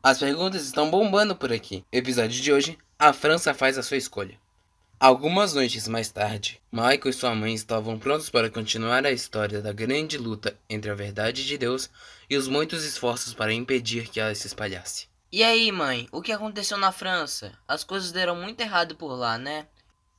As perguntas estão bombando por aqui. Episódio de hoje, a França faz a sua escolha. Algumas noites mais tarde, Michael e sua mãe estavam prontos para continuar a história da grande luta entre a verdade de Deus e os muitos esforços para impedir que ela se espalhasse. E aí, mãe, o que aconteceu na França? As coisas deram muito errado por lá, né?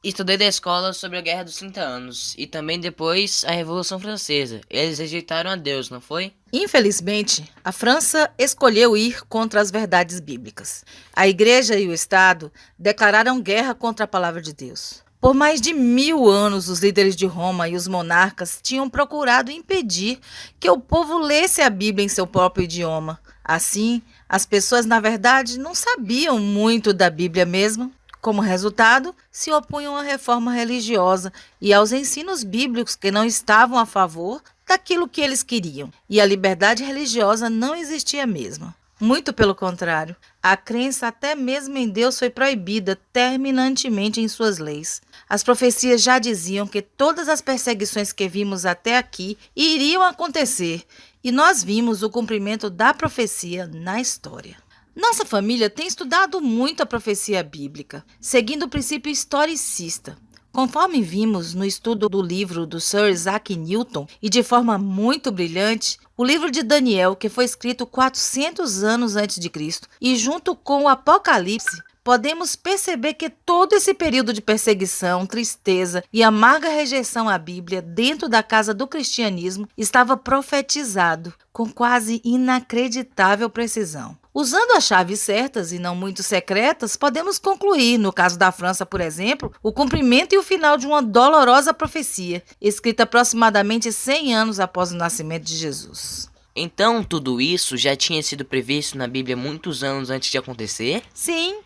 Estudei da escola sobre a Guerra dos 30 Anos e também depois a Revolução Francesa. Eles rejeitaram a Deus, não foi? Infelizmente, a França escolheu ir contra as verdades bíblicas. A Igreja e o Estado declararam guerra contra a palavra de Deus. Por mais de 1000 anos, os líderes de Roma e os monarcas tinham procurado impedir que o povo lesse a Bíblia em seu próprio idioma. Assim, as pessoas, na verdade, não sabiam muito da Bíblia mesmo. Como resultado, se opunham à reforma religiosa e aos ensinos bíblicos que não estavam a favor daquilo que eles queriam. E a liberdade religiosa não existia mesmo. Muito pelo contrário, a crença até mesmo em Deus foi proibida terminantemente em suas leis. As profecias já diziam que todas as perseguições que vimos até aqui iriam acontecer, e nós vimos o cumprimento da profecia na história. Nossa família tem estudado muito a profecia bíblica, seguindo o princípio historicista. Conforme vimos no estudo do livro do Sir Isaac Newton, e de forma muito brilhante, o livro de Daniel, que foi escrito 400 anos antes de Cristo, e junto com o Apocalipse, podemos perceber que todo esse período de perseguição, tristeza e amarga rejeição à Bíblia dentro da casa do cristianismo estava profetizado com quase inacreditável precisão. Usando as chaves certas e não muito secretas, podemos concluir, no caso da França, por exemplo, o cumprimento e o final de uma dolorosa profecia, escrita aproximadamente 100 anos após o nascimento de Jesus. Então, tudo isso já tinha sido previsto na Bíblia muitos anos antes de acontecer? Sim.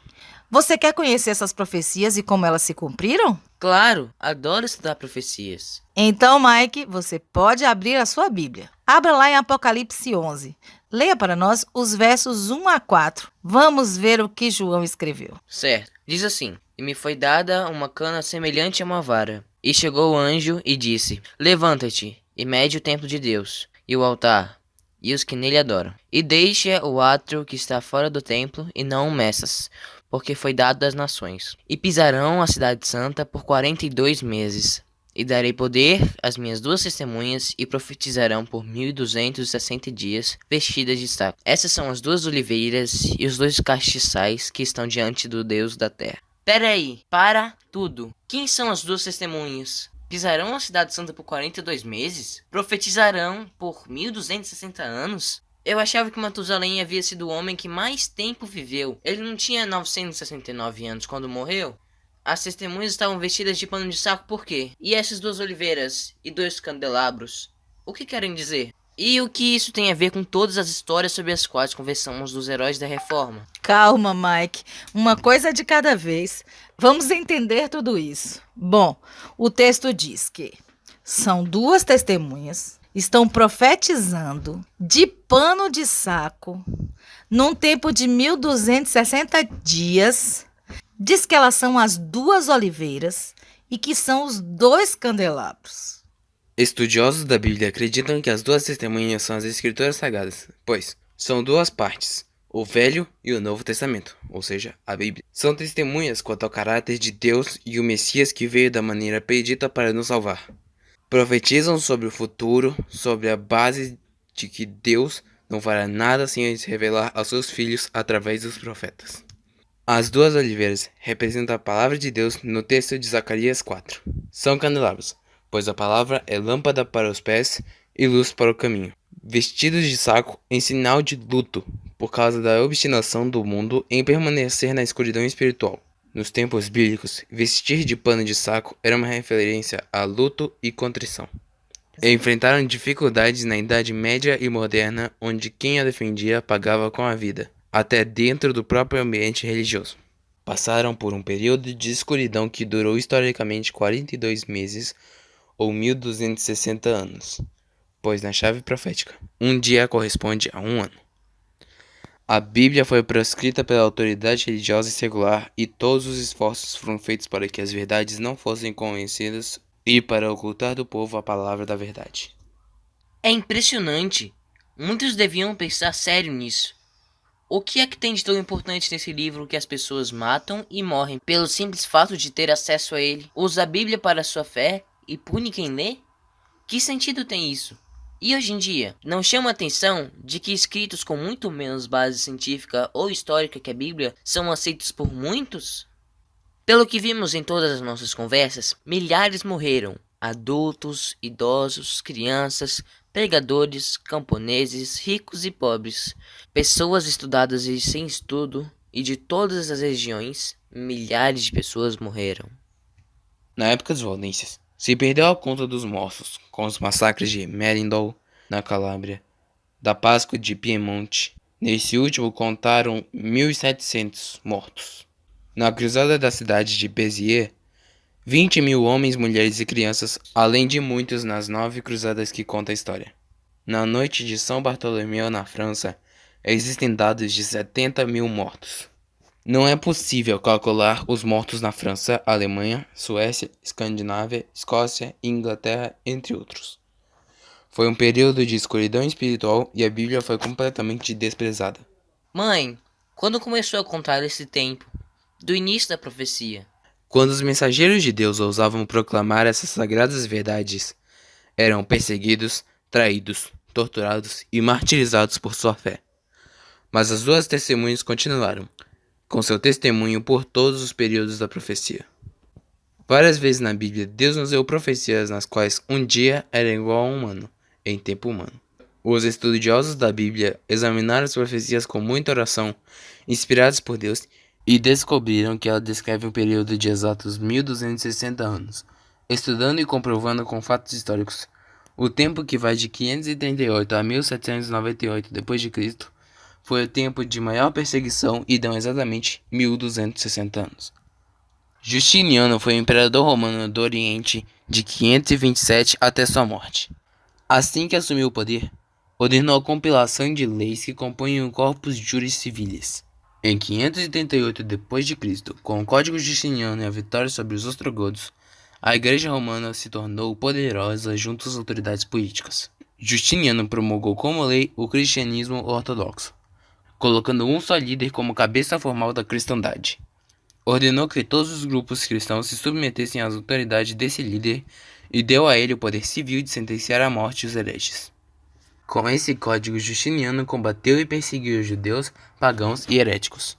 Você quer conhecer essas profecias e como elas se cumpriram? Claro, adoro estudar profecias. Então, Mike, você pode abrir a sua Bíblia. Abra lá em Apocalipse 11. Leia para nós os versos 1 a 4. Vamos ver o que João escreveu. Certo, diz assim: E me foi dada uma cana semelhante a uma vara. E chegou o anjo e disse: Levanta-te, e mede o templo de Deus, e o altar, e os que nele adoram. E deixa o átrio que está fora do templo, e não o meças, porque foi dado das nações. E pisarão a cidade santa por 42 meses. E darei poder às minhas duas testemunhas, e profetizarão por 1260 dias, vestidas de saco. Essas são as duas oliveiras e os dois castiçais que estão diante do Deus da terra. Peraí, para tudo. Quem são as duas testemunhas? Pisarão a cidade santa por 42 meses? Profetizarão por 1260 anos? Eu achava que Matusalém havia sido o homem que mais tempo viveu. Ele não tinha 969 anos quando morreu? As testemunhas estavam vestidas de pano de saco por quê? E essas duas oliveiras e dois candelabros? O que querem dizer? E o que isso tem a ver com todas as histórias sobre as quais conversamos dos heróis da reforma? Calma, Mike. Uma coisa de cada vez. Vamos entender tudo isso. Bom, o texto diz que são duas testemunhas, estão profetizando de pano de saco, num tempo de 1260 dias. Diz que elas são as duas oliveiras e que são os dois candelabros. Estudiosos da Bíblia acreditam que as duas testemunhas são as Escrituras Sagradas, pois são duas partes, o Velho e o Novo Testamento, ou seja, a Bíblia. São testemunhas quanto ao caráter de Deus e o Messias que veio da maneira predita para nos salvar. Profetizam sobre o futuro, sobre a base de que Deus não fará nada sem antes revelar aos seus filhos através dos profetas. As duas oliveiras representam a palavra de Deus no texto de Zacarias 4. São candelabros, pois a palavra é lâmpada para os pés e luz para o caminho. Vestidos de saco em sinal de luto, por causa da obstinação do mundo em permanecer na escuridão espiritual. Nos tempos bíblicos, vestir de pano de saco era uma referência a luto e contrição. Enfrentaram dificuldades na Idade Média e Moderna, onde quem a defendia pagava com a vida, até dentro do próprio ambiente religioso. Passaram por um período de escuridão que durou historicamente 42 meses ou 1260 anos, pois na chave profética, um dia corresponde a um ano. A Bíblia foi proscrita pela autoridade religiosa e secular, e todos os esforços foram feitos para que as verdades não fossem conhecidas e para ocultar do povo a palavra da verdade. É impressionante. Muitos deviam pensar sério nisso. O que é que tem de tão importante nesse livro que as pessoas matam e morrem pelo simples fato de ter acesso a ele? Usa a Bíblia para sua fé e pune quem lê? Que sentido tem isso? E hoje em dia, não chama a atenção de que escritos com muito menos base científica ou histórica que a Bíblia são aceitos por muitos? Pelo que vimos em todas as nossas conversas, milhares morreram. Adultos, idosos, crianças, pregadores, camponeses, ricos e pobres, pessoas estudadas e sem estudo, e de todas as regiões, milhares de pessoas morreram. Na época das Valências, se perdeu a conta dos mortos, com os massacres de Merindol, na Calábria, da Páscoa de Piemonte. Nesse último contaram 1.700 mortos. Na cruzada da cidade de Béziers, 20.000 homens, mulheres e crianças, além de muitos nas 9 cruzadas que conta a história. Na noite de São Bartolomeu, na França, existem dados de 70.000 mortos. Não é possível calcular os mortos na França, Alemanha, Suécia, Escandinávia, Escócia e Inglaterra, entre outros. Foi um período de escuridão espiritual e a Bíblia foi completamente desprezada. Mãe, quando começou a contar esse tempo? Do início da profecia. Quando os mensageiros de Deus ousavam proclamar essas sagradas verdades, eram perseguidos, traídos, torturados e martirizados por sua fé. Mas as 2 testemunhas continuaram, com seu testemunho por todos os períodos da profecia. Várias vezes na Bíblia, Deus nos deu profecias nas quais um dia era igual a um ano, em tempo humano. Os estudiosos da Bíblia examinaram as profecias com muita oração, inspirados por Deus, e descobriram que ela descreve um período de exatos 1.260 anos, estudando e comprovando com fatos históricos. O tempo que vai de 538 a 1798 d.C. foi o tempo de maior perseguição e dão exatamente 1.260 anos. Justiniano foi o imperador romano do Oriente de 527 até sua morte. Assim que assumiu o poder, ordenou a compilação de leis que compõem o Corpus Juris Civilis. Em 538 d.C., com o Código Justiniano e a vitória sobre os ostrogodos, a Igreja Romana se tornou poderosa junto às autoridades políticas. Justiniano promulgou como lei o cristianismo ortodoxo, colocando um só líder como cabeça formal da cristandade. Ordenou que todos os grupos cristãos se submetessem às autoridades desse líder e deu a ele o poder civil de sentenciar à morte os hereges. Com esse código, Justiniano combateu e perseguiu os judeus, pagãos e heréticos,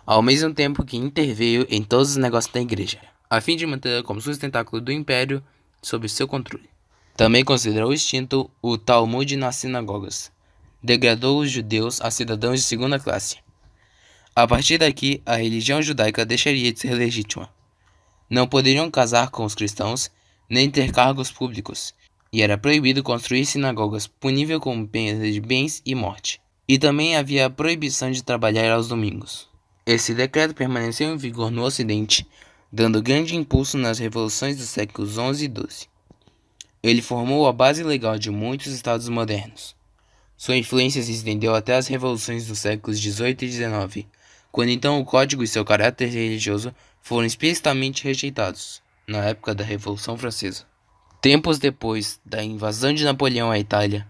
ao mesmo tempo que interveio em todos os negócios da igreja, a fim de manter como sustentáculo do império sob seu controle. Também considerou extinto o Talmud nas sinagogas. Degradou os judeus a cidadãos de segunda classe. A partir daqui, a religião judaica deixaria de ser legítima. Não poderiam casar com os cristãos, nem ter cargos públicos, e era proibido construir sinagogas, punível com pena de bens e morte. E também havia a proibição de trabalhar aos domingos. Esse decreto permaneceu em vigor no Ocidente, dando grande impulso nas revoluções dos séculos XI e XII. Ele formou a base legal de muitos estados modernos. Sua influência se estendeu até as revoluções dos séculos XVIII e XIX, quando então o código e seu caráter religioso foram explicitamente rejeitados, na época da Revolução Francesa. Tempos depois da invasão de Napoleão à Itália,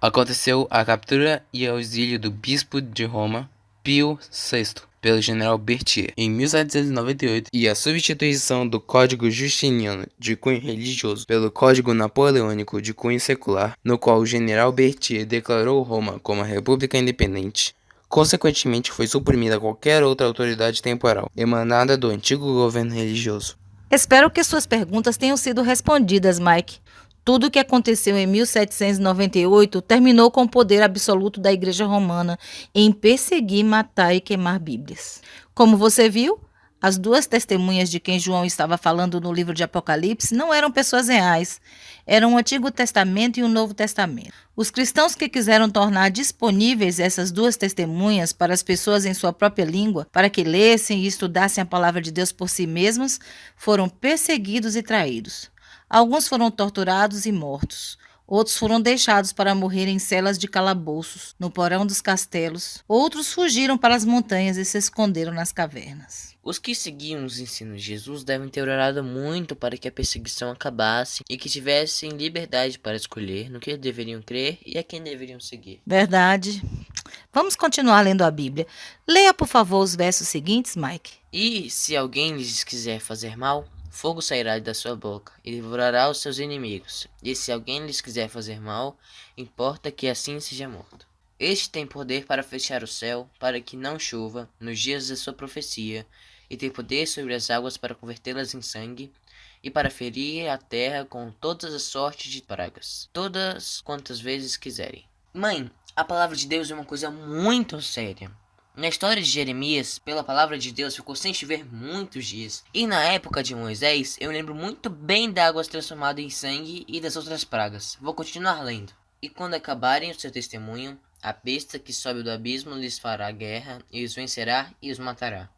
aconteceu a captura e o exílio do bispo de Roma, Pio VI, pelo general Berthier, em 1798, e a substituição do Código Justiniano de cunho religioso pelo Código Napoleônico de cunho secular, no qual o general Berthier declarou Roma como uma república independente. Consequentemente, foi suprimida qualquer outra autoridade temporal, emanada do antigo governo religioso. Espero que suas perguntas tenham sido respondidas, Mike. Tudo o que aconteceu em 1798 terminou com o poder absoluto da Igreja Romana em perseguir, matar e queimar Bíblias. Como você viu, as 2 testemunhas de quem João estava falando no livro de Apocalipse não eram pessoas reais. Eram o Antigo Testamento e o Novo Testamento. Os cristãos que quiseram tornar disponíveis essas 2 testemunhas para as pessoas em sua própria língua, para que lessem e estudassem a palavra de Deus por si mesmos, foram perseguidos e traídos. Alguns foram torturados e mortos. Outros foram deixados para morrer em celas de calabouços, no porão dos castelos. Outros fugiram para as montanhas e se esconderam nas cavernas. Os que seguiam os ensinos de Jesus devem ter orado muito para que a perseguição acabasse e que tivessem liberdade para escolher no que deveriam crer e a quem deveriam seguir. Verdade. Vamos continuar lendo a Bíblia. Leia, por favor, os versos seguintes, Mike. E se alguém lhes quiser fazer mal, fogo sairá da sua boca e devorará os seus inimigos. E se alguém lhes quiser fazer mal, importa que assim seja morto. Este tem poder para fechar o céu, para que não chova nos dias da sua profecia, e tem poder sobre as águas para convertê-las em sangue, e para ferir a terra com todas as sortes de pragas, todas quantas vezes quiserem. Mãe, a palavra de Deus é uma coisa muito séria. Na história de Jeremias, pela palavra de Deus, ficou sem chover muitos dias. E na época de Moisés, eu lembro muito bem da água transformada em sangue e das outras pragas. Vou continuar lendo. E quando acabarem o seu testemunho, a besta que sobe do abismo lhes fará guerra, e os vencerá e os matará.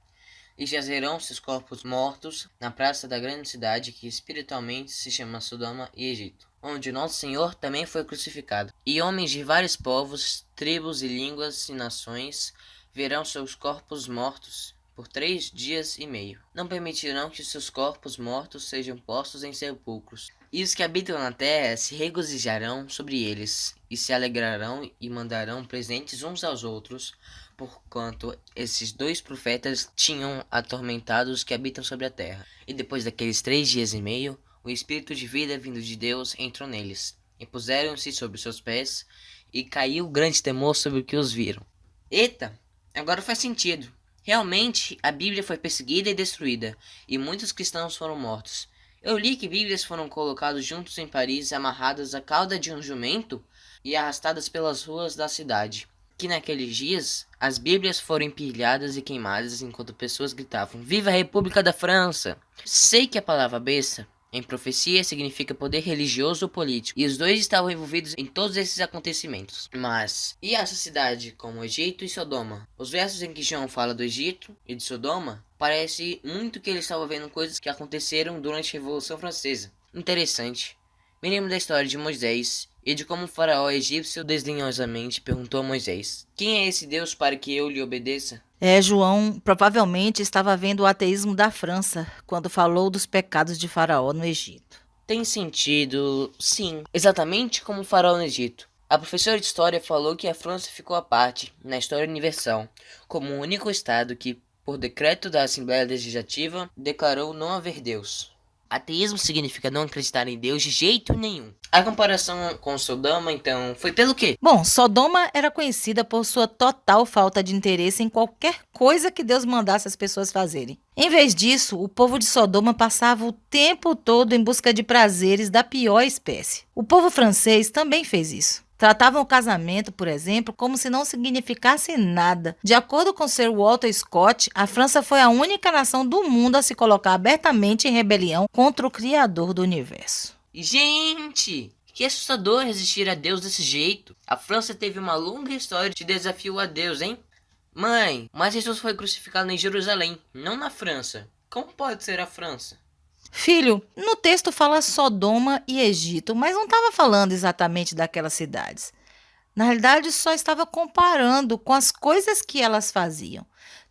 E jazerão seus corpos mortos na praça da grande cidade que espiritualmente se chama Sodoma e Egito, onde nosso Senhor também foi crucificado. E homens de vários povos, tribos e línguas e nações verão seus corpos mortos por 3 dias e meio. Não permitirão que seus corpos mortos sejam postos em sepulcros. E os que habitam na terra se regozijarão sobre eles, e se alegrarão e mandarão presentes uns aos outros, porquanto esses 2 profetas tinham atormentado os que habitam sobre a terra. E depois daqueles 3 dias e meio, o Espírito de vida vindo de Deus entrou neles, e puseram-se sobre seus pés, e caiu grande temor sobre os que os viram. Eita, agora faz sentido. Realmente, a Bíblia foi perseguida e destruída, e muitos cristãos foram mortos. Eu li que Bíblias foram colocadas juntos em Paris, amarradas à cauda de um jumento e arrastadas pelas ruas da cidade. Que naqueles dias, as Bíblias foram empilhadas e queimadas enquanto pessoas gritavam: Viva a República da França! Sei que a palavra besta em profecia significa poder religioso ou político, e os 2 estavam envolvidos em todos esses acontecimentos. Mas, e essa cidade como Egito e Sodoma? Os versos em que João fala do Egito e de Sodoma, parece muito que ele estava vendo coisas que aconteceram durante a Revolução Francesa. Interessante. Me lembro da história de Moisés e de como o faraó egípcio desdenhosamente perguntou a Moisés: Quem é esse Deus para que eu lhe obedeça? João provavelmente estava vendo o ateísmo da França quando falou dos pecados de Faraó no Egito. Tem sentido, sim, exatamente como o faraó no Egito. A professora de história falou que a França ficou à parte, na história universal, como o único estado que, por decreto da Assembleia Legislativa, declarou não haver Deus. Ateísmo significa não acreditar em Deus de jeito nenhum. A comparação com Sodoma, então, foi pelo quê? Bom, Sodoma era conhecida por sua total falta de interesse em qualquer coisa que Deus mandasse as pessoas fazerem. Em vez disso, o povo de Sodoma passava o tempo todo em busca de prazeres da pior espécie. O povo francês também fez isso. Tratavam o casamento, por exemplo, como se não significasse nada. De acordo com Sir Walter Scott, a França foi a única nação do mundo a se colocar abertamente em rebelião contra o Criador do universo. Gente, que assustador resistir a Deus desse jeito. A França teve uma longa história de desafio a Deus, hein? Mãe, mas Jesus foi crucificado em Jerusalém, não na França. Como pode ser a França? Filho, no texto fala Sodoma e Egito, mas não estava falando exatamente daquelas cidades. Na realidade, só estava comparando com as coisas que elas faziam.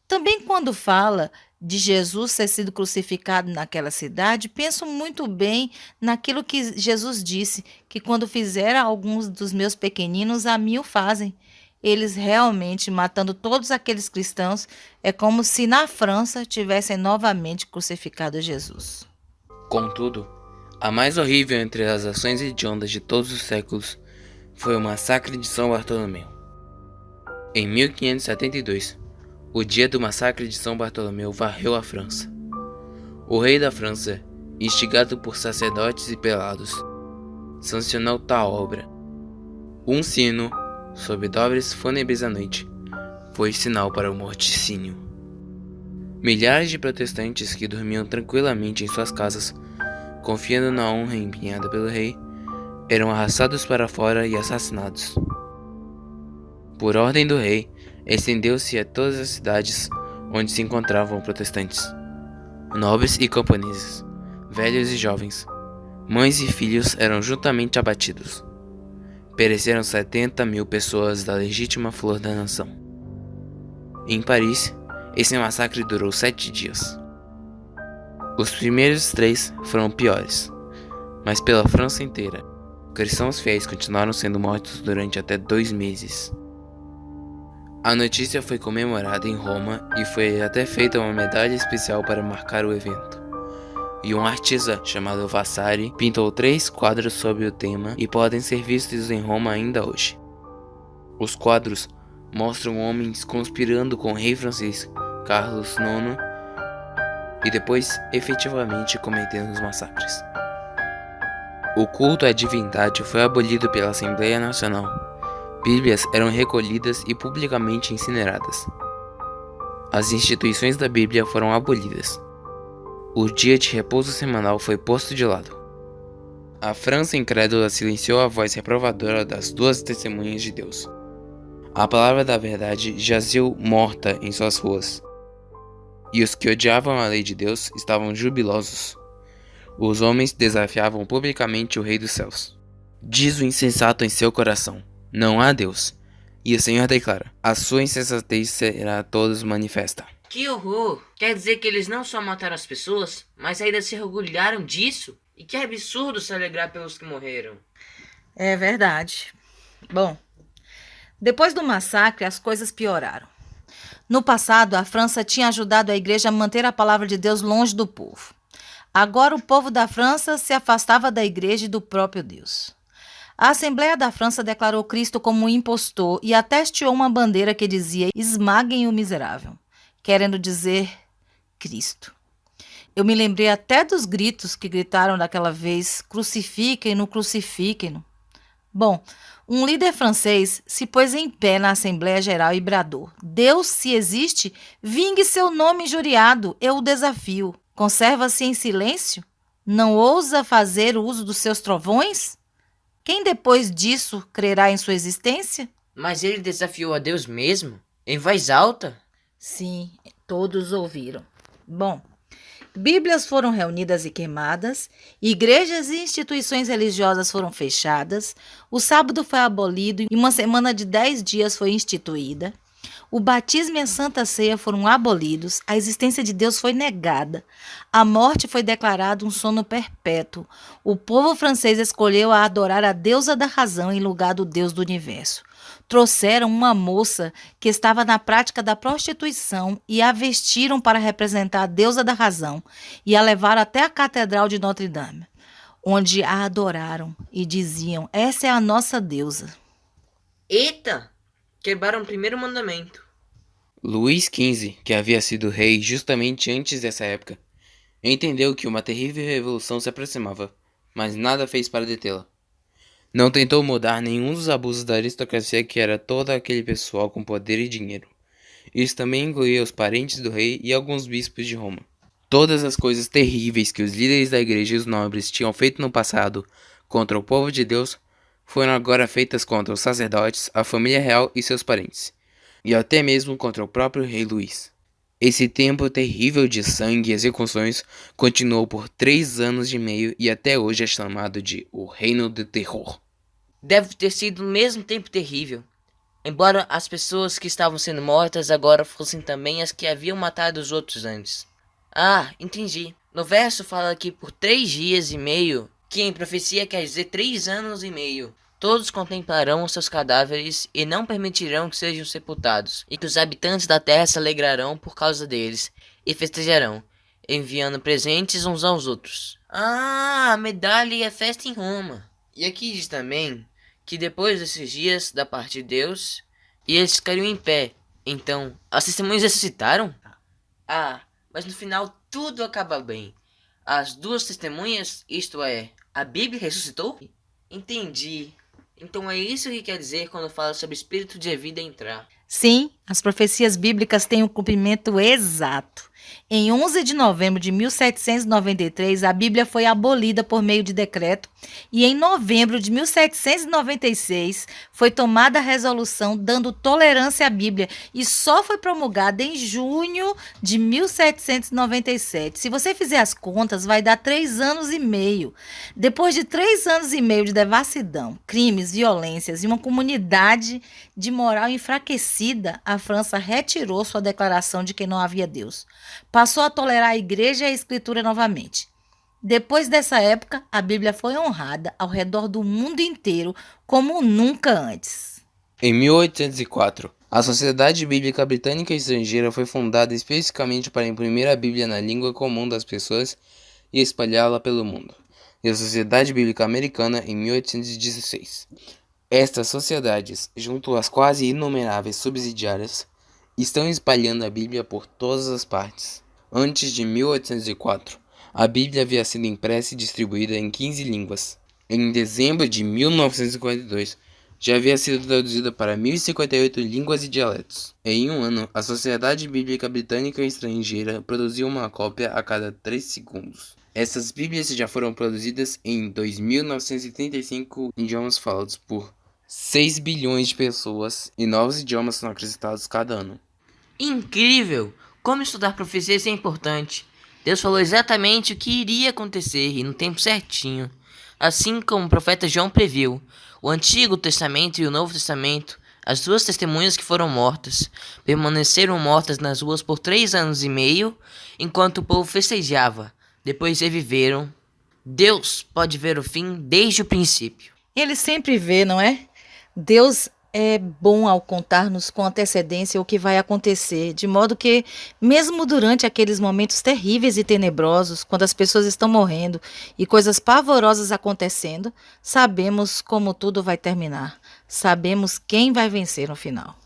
Também quando fala de Jesus ter sido crucificado naquela cidade, penso muito bem naquilo que Jesus disse, que quando fizer alguns dos meus pequeninos, a mim o fazem. Eles realmente matando todos aqueles cristãos, é como se na França tivessem novamente crucificado Jesus. Contudo, a mais horrível entre as ações hediondas de todos os séculos foi o massacre de São Bartolomeu. Em 1572, o dia do massacre de São Bartolomeu varreu a França. O rei da França, instigado por sacerdotes e prelados, sancionou tal obra. Um sino, sob dobres fúnebres à noite, foi sinal para o morticínio. Milhares de protestantes que dormiam tranquilamente em suas casas, confiando na honra empenhada pelo rei, eram arrastados para fora e assassinados. Por ordem do rei, estendeu-se a todas as cidades onde se encontravam protestantes. Nobres e camponeses, velhos e jovens, mães e filhos eram juntamente abatidos. pereceram 70.000 pessoas da legítima flor da nação. Em Paris, esse massacre durou 7 dias. Os primeiros 3 foram piores, mas pela França inteira, cristãos fiéis continuaram sendo mortos durante até 2 meses. A notícia foi comemorada em Roma e foi até feita uma medalha especial para marcar o evento. E um artista chamado Vasari pintou 3 quadros sobre o tema e podem ser vistos em Roma ainda hoje. Os quadros mostram homens conspirando com o rei francês Carlos IX e depois efetivamente cometendo os massacres. O culto à divindade foi abolido pela Assembleia Nacional. Bíblias eram recolhidas e publicamente incineradas. As instituições da Bíblia foram abolidas. O dia de repouso semanal foi posto de lado. A França incrédula silenciou a voz reprovadora das 2 testemunhas de Deus. A palavra da verdade jazeu morta em suas ruas. E os que odiavam a lei de Deus estavam jubilosos. Os homens desafiavam publicamente o Rei dos Céus. Diz o insensato em seu coração: não há Deus. E o Senhor declara: a sua insensatez será a todos manifesta. Que horror! Quer dizer que eles não só mataram as pessoas, mas ainda se orgulharam disso? E que absurdo se alegrar pelos que morreram. É verdade. Bom, depois do massacre, as coisas pioraram. No passado, a França tinha ajudado a igreja a manter a palavra de Deus longe do povo. Agora, o povo da França se afastava da igreja e do próprio Deus. A Assembleia da França declarou Cristo como um impostor e até hasteou uma bandeira que dizia: esmaguem o miserável, querendo dizer Cristo. Eu me lembrei até dos gritos que gritaram daquela vez: crucifiquem-no, crucifiquem-no. Bom, um líder francês se pôs em pé na Assembleia Geral e bradou: Deus, se existe, vingue seu nome injuriado, eu o desafio. Conserva-se em silêncio? Não ousa fazer uso dos seus trovões? Quem depois disso crerá em sua existência? Mas ele desafiou a Deus mesmo? Em voz alta? Sim, todos ouviram. Bom, Bíblias foram reunidas e queimadas, igrejas e instituições religiosas foram fechadas, o sábado foi abolido e uma semana de 10 dias foi instituída, o batismo e a Santa Ceia foram abolidos, a existência de Deus foi negada, a morte foi declarada um sono perpétuo, o povo francês escolheu a adorar a deusa da razão em lugar do Deus do universo. Trouxeram uma moça que estava na prática da prostituição e a vestiram para representar a deusa da razão e a levaram até a Catedral de Notre Dame, onde a adoraram e diziam: essa é a nossa deusa. Eita! Quebraram o primeiro mandamento. Luís XV, que havia sido rei justamente antes dessa época, entendeu que uma terrível revolução se aproximava, mas nada fez para detê-la. Não tentou mudar nenhum dos abusos da aristocracia, que era todo aquele pessoal com poder e dinheiro. Isso também incluía os parentes do rei e alguns bispos de Roma. Todas as coisas terríveis que os líderes da igreja e os nobres tinham feito no passado contra o povo de Deus foram agora feitas contra os sacerdotes, a família real e seus parentes, e até mesmo contra o próprio rei Luís. Esse tempo terrível de sangue e execuções continuou por 3 anos e meio e até hoje é chamado de o Reino do Terror. Deve ter sido o mesmo tempo terrível. Embora as pessoas que estavam sendo mortas agora fossem também as que haviam matado os outros antes. Ah, entendi. No verso fala que por 3 dias e meio, que em profecia quer dizer 3 anos e meio, todos contemplarão os seus cadáveres e não permitirão que sejam sepultados, e que os habitantes da terra se alegrarão por causa deles, e festejarão, enviando presentes uns aos outros. Ah, a medalha e a festa em Roma. E aqui diz também que depois desses dias da parte de Deus, e eles ficariam em pé. Então, as testemunhas ressuscitaram? Ah, mas no final tudo acaba bem. As 2 testemunhas, isto é, a Bíblia ressuscitou? Entendi. Então é isso que quer dizer quando fala sobre o espírito de vida entrar. Sim, as profecias bíblicas têm um cumprimento exato. Em 11 de novembro de 1793, a Bíblia foi abolida por meio de decreto e em novembro de 1796 foi tomada a resolução dando tolerância à Bíblia e só foi promulgada em junho de 1797. Se você fizer as contas, vai dar 3 anos e meio. Depois de 3 anos e meio de devassidão, crimes, violências e uma comunidade de moral enfraquecida, a França retirou sua declaração de que não havia Deus. Passou a tolerar a igreja e a escritura novamente. Depois dessa época, a Bíblia foi honrada ao redor do mundo inteiro como nunca antes. Em 1804, a Sociedade Bíblica Britânica Estrangeira foi fundada especificamente para imprimir a Bíblia na língua comum das pessoas e espalhá-la pelo mundo. E a Sociedade Bíblica Americana em 1816. Estas sociedades, junto às quase inumeráveis subsidiárias, estão espalhando a Bíblia por todas as partes. Antes de 1804, a Bíblia havia sido impressa e distribuída em 15 línguas. Em dezembro de 1952, já havia sido traduzida para 1058 línguas e dialetos. Em um ano, a Sociedade Bíblica Britânica Estrangeira produziu uma cópia a cada 3 segundos. Essas Bíblias já foram produzidas em 2.935 idiomas falados por 6 bilhões de pessoas e novos idiomas são acrescentados cada ano. Incrível! Como estudar profecias é importante. Deus falou exatamente o que iria acontecer e no tempo certinho. Assim como o profeta João previu, o Antigo Testamento e o Novo Testamento, as duas testemunhas que foram mortas, permaneceram mortas nas ruas por 3 anos e meio, enquanto o povo festejava. Depois reviveram. Deus pode ver o fim desde o princípio. Ele sempre vê, não é? Deus é bom ao contar-nos com antecedência o que vai acontecer, de modo que, mesmo durante aqueles momentos terríveis e tenebrosos, quando as pessoas estão morrendo e coisas pavorosas acontecendo, sabemos como tudo vai terminar. Sabemos quem vai vencer no final.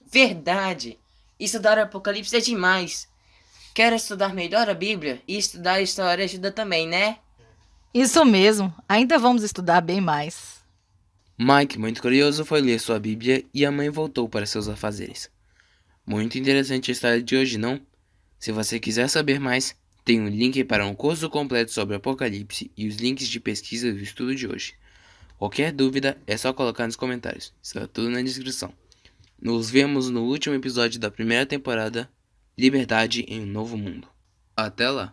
Verdade! Estudar o Apocalipse é demais. Quero estudar melhor a Bíblia e estudar a história ajuda também, né? Isso mesmo, ainda vamos estudar bem mais. Mike, muito curioso, foi ler sua Bíblia e a mãe voltou para seus afazeres. Muito interessante a história de hoje, não? Se você quiser saber mais, tem um link para um curso completo sobre Apocalipse e os links de pesquisa do estudo de hoje. Qualquer dúvida é só colocar nos comentários, está tudo na descrição. Nos vemos no último episódio da primeira temporada, Liberdade em um Novo Mundo. Até lá!